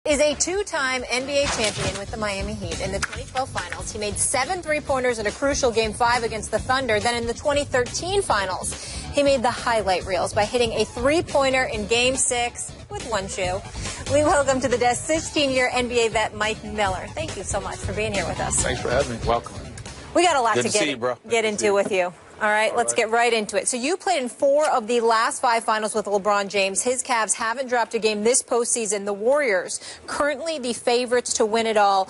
is a two-time NBA champion with the Miami Heat. In the 2012 finals, he made 7 three-pointers in a crucial Game 5 against the Thunder. Then in the 2013 finals, he made the highlight reels by hitting a three-pointer in Game 6 with one shoe. We welcome to the desk 16-year NBA vet Mike Miller. Thank you so much for being here with us. Thanks for having me. Welcome. We got a lot Good to get into with you. All right, let's get right into it. So you played in 4 of the last 5 finals with LeBron James. His Cavs haven't dropped a game this postseason. The Warriors, currently the favorites to win it all.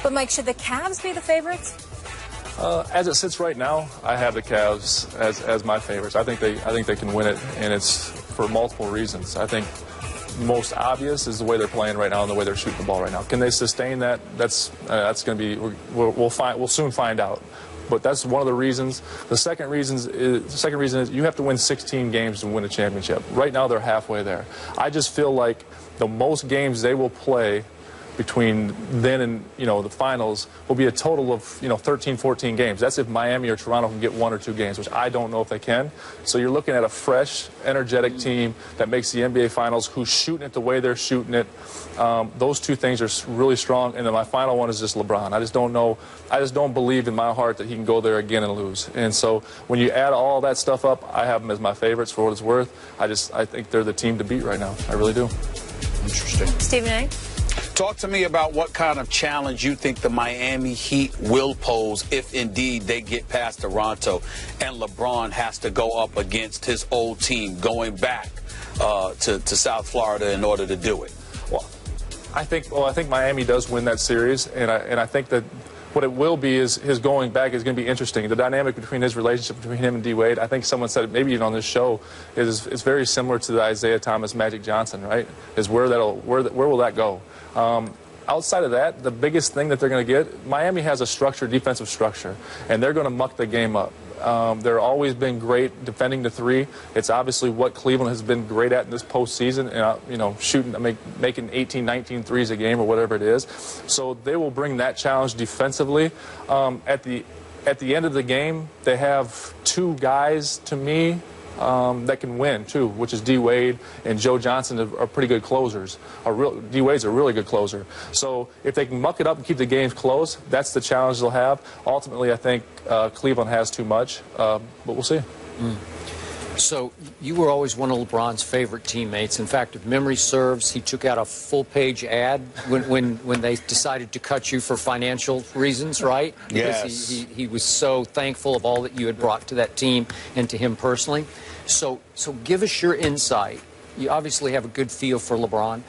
But, Mike, should the Cavs be the favorites? As it sits right now, I have the Cavs as my favorites. I think they can win it, and it's for multiple reasons. I think most obvious is the way they're playing right now and the way they're shooting the ball right now. Can they sustain that? That's going to be we'll soon find out. But that's one of the reasons. The second reason is you have to win 16 games to win a championship. Right now they're halfway there. I just feel like the most games they will play between then and the finals will be a total of 13, 14 games. That's if Miami or Toronto can get 1 or 2 games, which I don't know if they can. So you're looking at a fresh, energetic team that makes the NBA Finals, who's shooting it the way they're shooting it. Those two things are really strong. And then my final one is just LeBron. I just don't know. I just don't believe in my heart that he can go there again and lose. And so when you add all that stuff up, I have them as my favorites for what it's worth. I think they're the team to beat right now. I really do. Interesting. Stephen A.? Talk to me about what kind of challenge you think the Miami Heat will pose if indeed they get past Toronto and LeBron has to go up against his old team going back to South Florida in order to do it. Well, I think Miami does win that series, and I think that what it will be is his going back is going to be interesting. The dynamic between his relationship between him and D. Wade, I think someone said it maybe even on this show, is very similar to the Isaiah Thomas Magic Johnson, right? Is where will that go? Outside of that, the biggest thing that they're going to get, Miami has a defensive structure, and they're going to muck the game up. They're always been great defending the 3. It's obviously what Cleveland has been great at in this postseason, making 18, 19 threes a game or whatever it is. So they will bring that challenge defensively. At the end of the game, they have 2 guys, to me, that can win, too, which is D. Wade and Joe Johnson are pretty good closers. D. Wade's a really good closer. So if they can muck it up and keep the games close, that's the challenge they'll have. Ultimately, I think Cleveland has too much, but we'll see. So you were always one of LeBron's favorite teammates. In fact, if memory serves, he took out a full-page ad when they decided to cut you for financial reasons, right? Yes. Because he was so thankful of all that you had brought to that team and to him personally. So give us your insight. You obviously have a good feel for LeBron.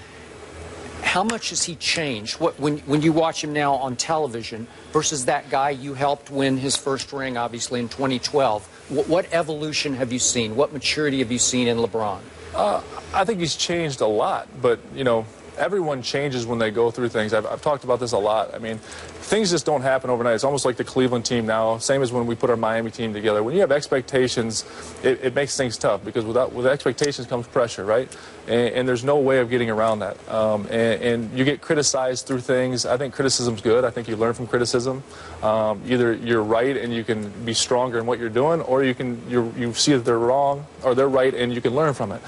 How much has he changed? When you watch him now on television versus that guy you helped win his first ring, obviously, in 2012, what evolution have you seen? What maturity have you seen in LeBron? I think he's changed a lot, but, everyone changes when they go through things. I've talked about this a lot. I mean, things just don't happen overnight. It's almost like the Cleveland team now, same as when we put our Miami team together. When you have expectations, it makes things tough because with expectations comes pressure, right? And there's no way of getting around that. And you get criticized through things. I think criticism's good. I think you learn from criticism. Either you're right and you can be stronger in what you're doing, or you see that they're wrong or they're right and you can learn from it.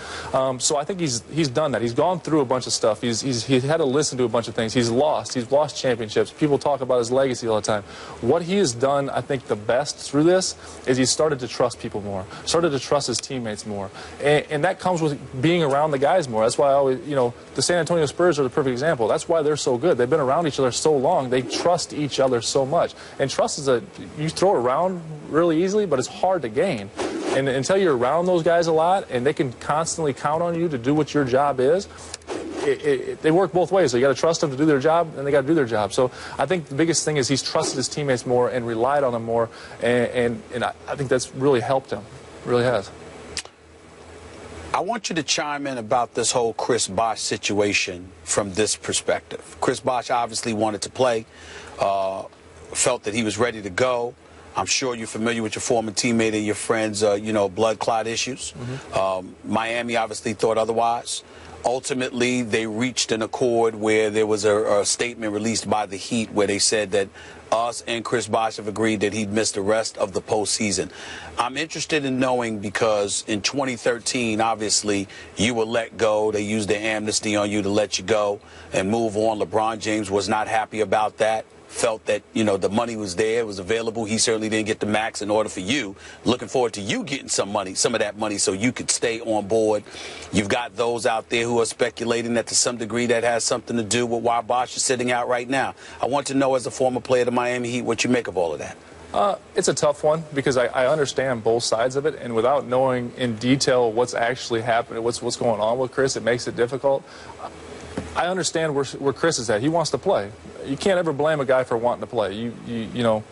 So I think he's done that. He's gone through a bunch of stuff. He's had to listen to a bunch of things. He's lost championships. People talk about his legacy all the time. What he has done, I think, the best through this is he started to trust people more, started to trust his teammates more. And that comes with being around the guys more. That's why I always, the San Antonio Spurs are the perfect example. That's why they're so good. They've been around each other so long. They trust each other so much. And trust is you throw it around really easily, but it's hard to gain. And until you're around those guys a lot and they can constantly count on you to do what your job is, they work both ways. So you got to trust them to do their job, and they got to do their job. So I think the biggest thing is he's trusted his teammates more and relied on them more, and I think that's really helped him. It really has. I want you to chime in about this whole Chris Bosh situation from this perspective. Chris Bosh obviously wanted to play, felt that he was ready to go. I'm sure you're familiar with your former teammate and your friends, blood clot issues. Miami obviously thought otherwise. Ultimately, they reached an accord where there was a statement released by the Heat where they said that us and Chris Bosh have agreed that he'd miss the rest of the postseason. I'm interested in knowing because in 2013, obviously, you were let go. They used their amnesty on you to let you go and move on. LeBron James was not happy about that. Felt that, you know, the money was there, it was available. He certainly didn't get the max in order for you. Looking forward to you getting some money, some of that money, so you could stay on board. You've got those out there who are speculating that to some degree that has something to do with why Bosh is sitting out right now. I want to know, as a former player of the Miami Heat, what you make of all of that. It's a tough one because I understand both sides of it, and without knowing in detail what's actually happening, what's going on with Chris, it makes it difficult. I understand where Chris is at. He wants to play. You can't ever blame a guy for wanting to play. You know,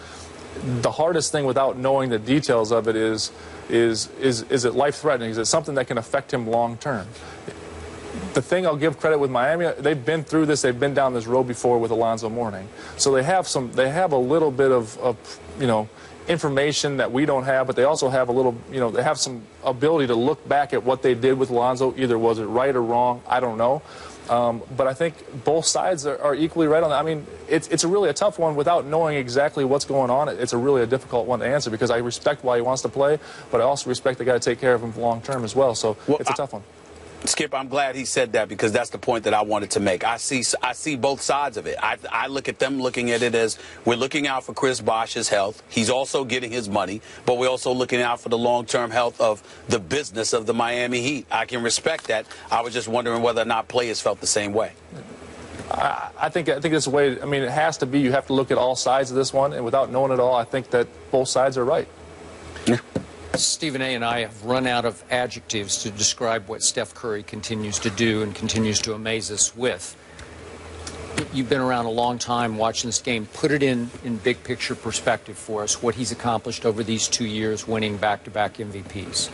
the hardest thing without knowing the details of it is it life-threatening? Is it something that can affect him long-term? The thing I'll give credit with Miami, they've been through this. They've been down this road before with Alonzo Mourning. So they have a little bit of you know, information that we don't have, but they also have a little, you know, they have some ability to look back at what they did with Alonzo. Either was it right or wrong, I don't know. But I think both sides are equally right on that. I mean, it's really a tough one without knowing exactly what's going on. It's a difficult one to answer because I respect why he wants to play, but I also respect the guy to take care of him long term as well. So it's a tough one. Skip, I'm glad he said that because that's the point that I wanted to make. I see both sides of it. I look at them looking at it as we're looking out for Chris Bosh's health. He's also getting his money, but we're also looking out for the long-term health of the business of the Miami Heat. I can respect that. I was just wondering whether or not players felt the same way. I think it's a way. I mean, it has to be. You have to look at all sides of this one, and without knowing it all, I think that both sides are right. Yeah. Stephen A. and I have run out of adjectives to describe what Steph Curry continues to do and continues to amaze us with. You've been around a long time watching this game. Put it in big picture perspective for us, what he's accomplished over these 2 years, winning back-to-back MVPs.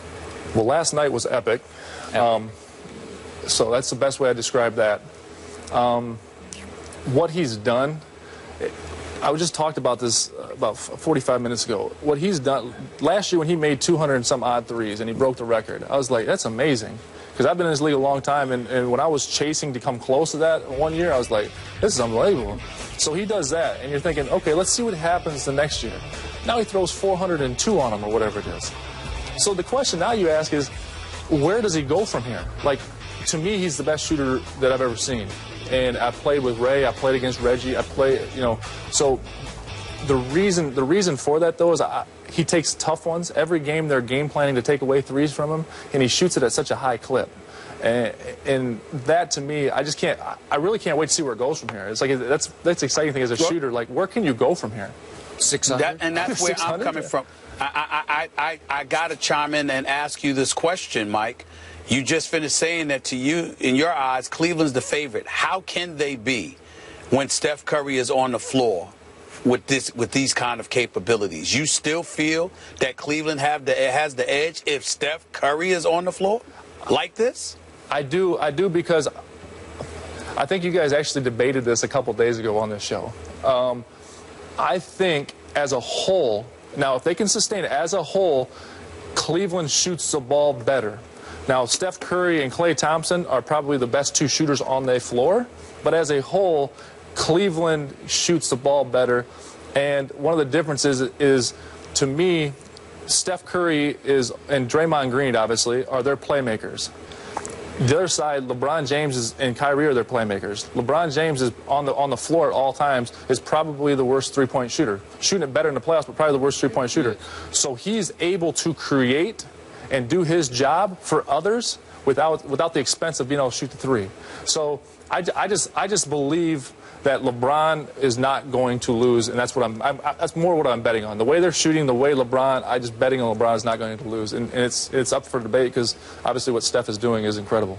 Well, last night was epic. So that's the best way I describe that. What he's done, I just talked about this about 45 minutes ago. What he's done last year when he made 200 and some odd threes and he broke the record, I was like, that's amazing. Because I've been in this league a long time, and when I was chasing to come close to that one year, I was like, this is unbelievable. So he does that, and you're thinking, okay, let's see what happens the next year. Now he throws 402 on him or whatever it is. So the question now you ask is, where does he go from here? Like, to me, he's the best shooter that I've ever seen. And I played with Ray, I played against Reggie, I played, you know, so the reason for that, though, is he takes tough ones. Every game they're game planning to take away threes from him, and he shoots it at such a high clip. And that, to me, I really can't wait to see where it goes from here. It's like, that's the exciting thing as a shooter. Like, where can you go from here? 600? And that's where I'm coming from. I got to chime in and ask you this question, Mike. You just finished saying that to you, in your eyes, Cleveland's the favorite. How can they be when Steph Curry is on the floor with these kind of capabilities? You still feel that Cleveland has the edge if Steph Curry is on the floor like this? I do because I think you guys actually debated this a couple days ago on this show. I think as a whole, now if they can sustain it as a whole, Cleveland shoots the ball better. Now, Steph Curry and Klay Thompson are probably the best two shooters on the floor, but as a whole, Cleveland shoots the ball better. And one of the differences is, to me, Steph Curry and Draymond Green, obviously, are their playmakers. The other side, LeBron James and Kyrie are their playmakers. LeBron James is on the floor at all times, is probably the worst three-point shooter. Shooting it better in the playoffs, but probably the worst three-point shooter. So he's able to create and do his job for others without the expense of being able to shoot the three. So I just believe that LeBron is not going to lose, and that's that's more what I'm betting on. The way they're shooting, the way LeBron, I just betting on LeBron is not going to lose, and it's up for debate because obviously what Steph is doing is incredible.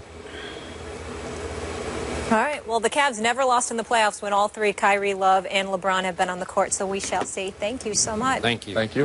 All right. Well, the Cavs never lost in the playoffs when all three, Kyrie, Love, and LeBron, have been on the court, so we shall see. Thank you so much. Thank you. Thank you.